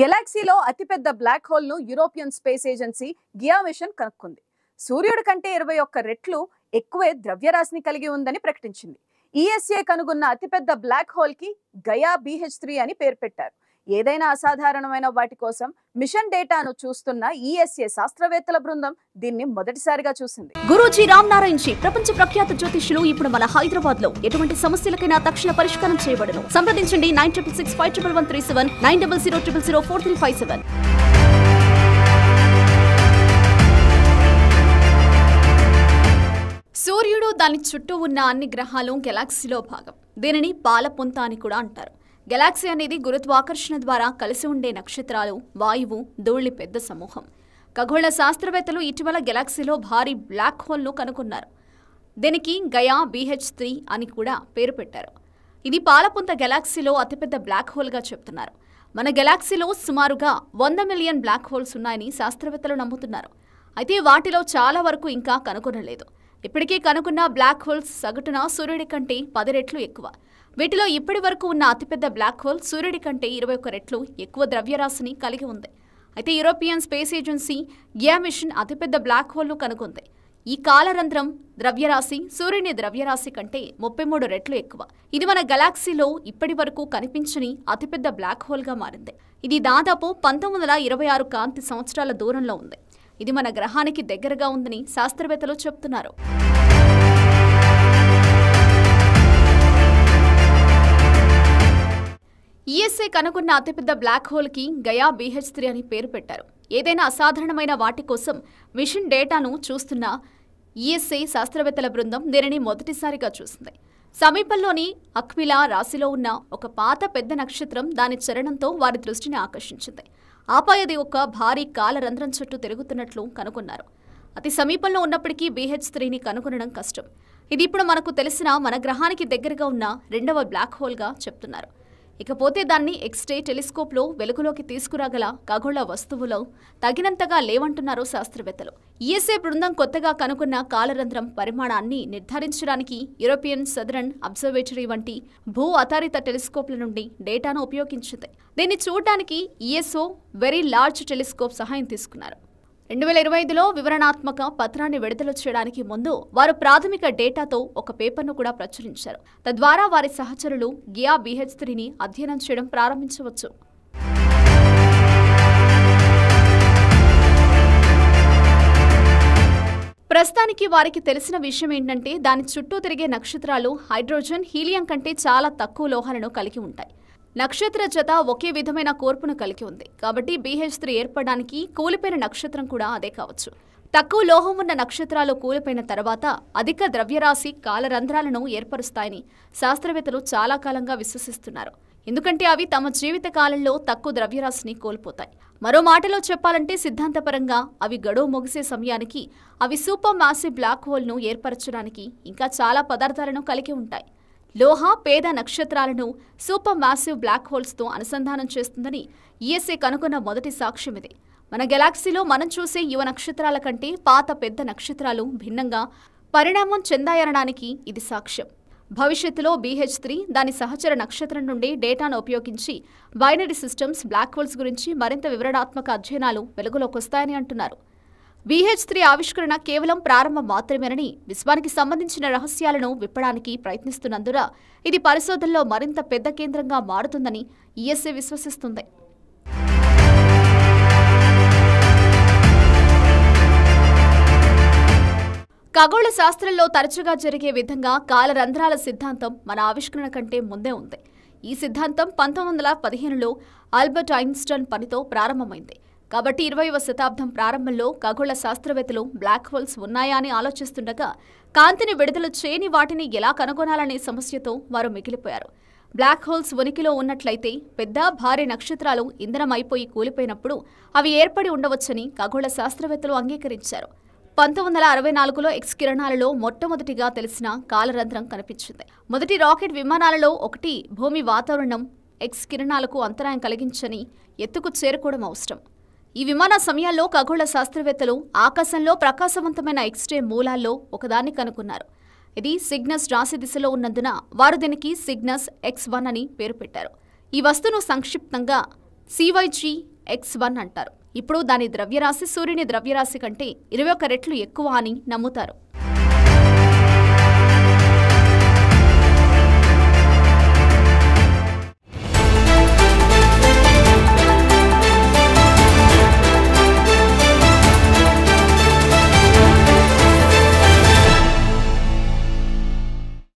గెలాక్సీలో అతిపెద్ద black hole ను European space agency గియా machine కనుక్కుంది. సూర్యుడి కంటే 21 రెట్లు ఎక్కువే ద్రవ్యరాశిని కలిగి ఉందని ప్రకటించింది. ఈఎస్ఏ కనుగొన్న అతిపెద్ద బ్లాక్ హోల్ కి గయా BH3 అని పేరు పెట్టారు. ఏదైనా అసాధారణమైన వాటి కోసం మిషన్ డేటాను చూస్తున్న ఈఎస్ఏ శాస్త్రవేత్తల బృందం దీన్ని మొదటిసారిగా చూసింది. గురూజీ రామ్ నారాయణ్ జీ ప్రపంచ ప్రఖ్యాత జ్యోతిష్యులు ఇప్పుడు మన హైదరాబాద్ లో ఎటువంటి సమస్యలకైనా తక్షణ పరిష్కారం చేయబడును. సంప్రదించండి 96651137 9000004357. సూర్యుడు దాని చుట్టూ ఉన్న అన్ని గ్రహాలు గెలాక్సీలో భాగం. దీనిని పాలపుంత అని కూడా అంటారు. గెలాక్సీ అనేది గురుత్వాకర్షణ ద్వారా కలిసి ఉండే నక్షత్రాలు, వాయువు, ధూళి పెద్ద సమూహం. ఖగోళ శాస్త్రవేత్తలు ఇటీవల గెలాక్సీలో భారీ బ్లాక్ హోల్ను కనుగొన్నారు. దీనికి గయా BH3 అని కూడా పేరు పెట్టారు. ఇది పాలపుంత గెలాక్సీలో అతిపెద్ద బ్లాక్ హోల్గా చెప్తున్నారు. మన గెలాక్సీలో సుమారుగా 100 మిలియన్ బ్లాక్ హోల్స్ ఉన్నాయని శాస్త్రవేత్తలు నమ్ముతున్నారు. అయితే వాటిలో చాలా వరకు ఇంకా కనుగొనలేదు. ఇప్పటికే కనుగొన్న బ్లాక్ హోల్స్ సగటున సూర్యుడి కంటే 10 రెట్లు ఎక్కువ. వీటిలో ఇప్పటి వరకు ఉన్న అతిపెద్ద బ్లాక్ హోల్ సూర్యుడి కంటే 21 రెట్లు ఎక్కువ ద్రవ్యరాశిని కలిగి ఉంది. అయితే యూరోపియన్ స్పేస్ ఏజెన్సీ గియా మిషన్ అతిపెద్ద బ్లాక్ హోల్ను కనుగొంది. ఈ కాలరంధ్రం ద్రవ్యరాశి సూర్యుని ద్రవ్యరాశి కంటే 33 రెట్లు ఎక్కువ. ఇది మన గెలాక్సీలో ఇప్పటి వరకు కనిపించని అతిపెద్ద బ్లాక్ హోల్గా మారింది. ఇది దాదాపు 1926 కాంతి సంవత్సరాల దూరంలో ఉంది. ఇది మన గ్రహానికి దగ్గరగా ఉందని శాస్త్రవేత్తలు చెబుతున్నారు. ఈఎస్ఏ కనుగొన్న అతిపెద్ద బ్లాక్ హోల్కి గయా BH3 అని పేరు పెట్టారు. ఏదైనా అసాధారణమైన వాటి కోసం మిషన్ డేటాను చూస్తున్న ఈఎస్ఏ శాస్త్రవేత్తల బృందం దీనిని మొదటిసారిగా చూసింది. సమీపంలోని అక్విలా రాశిలో ఉన్న ఒక పాత పెద్ద నక్షత్రం దాని చలనంతో వారి దృష్టిని ఆకర్షించింది. ఆపై అది ఒక భారీ కాలరంధ్రం చుట్టూ తిరుగుతున్నట్లు కనుగొన్నారు. అతి సమీపంలో ఉన్నప్పటికీ BH3ని కనుగొనడం కష్టం. ఇది ఇప్పుడు మనకు తెలిసిన మన గ్రహానికి దగ్గరగా ఉన్న రెండవ బ్లాక్ హోల్గా చెప్తున్నారు. ఇకపోతే దాన్ని ఎక్స్రే టెలిస్కోప్లో వెలుగులోకి తీసుకురాగల ఖగోళ వస్తువులు తగినంతగా లేవంటున్నారు శాస్త్రవేత్తలు. ఈఎస్ఏ బృందం కొత్తగా కనుగొన్న కాలరంధ్రం పరిమాణాన్ని నిర్ధారించడానికి యూరోపియన్ సదరన్ అబ్జర్వేటరీ వంటి భూ ఆధారిత టెలిస్కోప్ల నుండి డేటాను ఉపయోగించింది. దీన్ని చూడడానికి ఈఎస్ఓ వెరీ లార్జ్ టెలిస్కోప్ సహాయం తీసుకున్నారు. 2025లో వివరణాత్మక పత్రాన్ని విడుదల చేయడానికి ముందు వారు ప్రాథమిక డేటాతో ఒక పేపర్ను కూడా ప్రచురించారు. తద్వారా వారి సహచరులు గియా BH3ని అధ్యయనం చేయడం ప్రారంభించవచ్చు. ప్రస్తుతానికి వారికి తెలిసిన విషయం ఏంటంటే దాని చుట్టూ తిరిగే నక్షత్రాలు హైడ్రోజన్, హీలియం కంటే చాలా తక్కువ లోహాలను కలిగి ఉంటాయి. నక్షత్ర జత ఒకే విధమైన కూర్పును కలిగి ఉంది. కాబట్టి BH3 ఏర్పడడానికి కూలిపోయిన నక్షత్రం కూడా అదే కావచ్చు. తక్కువ లోహం ఉన్న నక్షత్రాలు కూలిపోయిన తర్వాత అధిక ద్రవ్యరాశి కాలరంధ్రాలను ఏర్పరుస్తాయని శాస్త్రవేత్తలు చాలా కాలంగా విశ్వసిస్తున్నారు. ఎందుకంటే అవి తమ జీవిత కాలంలో తక్కువ ద్రవ్యరాశిని కోల్పోతాయి. మరో మాటలో చెప్పాలంటే సిద్ధాంతపరంగా అవి గడువు ముగిసే సమయానికి అవి సూపర్ మాసివ్ బ్లాక్ హోల్ను ఏర్పరచడానికి ఇంకా చాలా పదార్థాలను కలిగి ఉంటాయి. లోహ పేద నక్షత్రాలను సూపర్ మాసివ్ బ్లాక్ హోల్స్తో అనుసంధానం చేస్తుందని ఈఎస్ఏ కనుగొన్న మొదటి సాక్ష్యం ఇది. మన గెలాక్సీలో మనం చూసే యువ నక్షత్రాల కంటే పాత పెద్ద నక్షత్రాలు భిన్నంగా పరిణామం చెందాయనడానికి ఇది సాక్ష్యం. భవిష్యత్తులో BH3 దాని సహచర నక్షత్రం నుండి డేటాను ఉపయోగించి బైనరీ సిస్టమ్స్, బ్లాక్ హోల్స్ గురించి మరింత వివరణాత్మక అధ్యయనాలు వెలుగులోకి వస్తాయని అంటున్నారు. BH3 ఆవిష్కరణ కేవలం ప్రారంభం మాత్రమేనని, విశ్వానికి సంబంధించిన రహస్యాలను విప్పడానికి ప్రయత్నిస్తున్నందున ఇది పరిశోధనలో మరింత పెద్ద కేంద్రంగా మారుతుందని ఈఎస్ఏ విశ్వసిస్తుంది. ఖగోళ శాస్త్రంలో తరచుగా జరిగే విధంగా కాలరంధ్రాల సిద్ధాంతం మన ఆవిష్కరణ కంటే ముందే ఉంది. ఈ సిద్ధాంతం 1915లో ఆల్బర్ట్ ఐన్స్టైన్ పనితో ప్రారంభమైంది. కాబట్టి 20వ శతాబ్దం ప్రారంభంలో ఖగోళ శాస్త్రవేత్తలు బ్లాక్ హోల్స్ ఉన్నాయా అని ఆలోచిస్తుండగా కాంతిని విడుదల చేయని వాటిని ఎలా కనుగొనాలనే సమస్యతో వారు మిగిలిపోయారు. బ్లాక్ హోల్స్ ఉనికిలో ఉన్నట్లయితే పెద్ద భారీ నక్షత్రాలు ఇంధనం అయిపోయి కూలిపోయినప్పుడు అవి ఏర్పడి ఉండవచ్చని ఖగోళ శాస్త్రవేత్తలు అంగీకరించారు. 1964లో ఎక్స్ కిరణాలలో మొట్టమొదటిగా తెలిసిన కాలరంధ్రం కనిపించింది. మొదటి రాకెట్ విమానాలలో ఒకటి భూమి వాతావరణం ఎక్స్ కిరణాలకు అంతరాయం కలిగించని ఎత్తుకు చేరుకోవడం అవసరం. ఈ విమాన సమయాల్లో ఖగోళ శాస్త్రవేత్తలు ఆకాశంలో ప్రకాశవంతమైన ఎక్స్రే మూలాల్లో ఒకదాన్ని కనుగొన్నారు. ఇది సిగ్నస్ రాశి దిశలో ఉన్నందున వారు దీనికి సిగ్నస్ X1 అని పేరు పెట్టారు. ఈ వస్తువును సంక్షిప్తంగా CYG X1 అంటారు. ఇప్పుడు దాని ద్రవ్యరాశి సూర్యుని ద్రవ్యరాశి కంటే 21 రెట్లు ఎక్కువ అని నమ్ముతారు.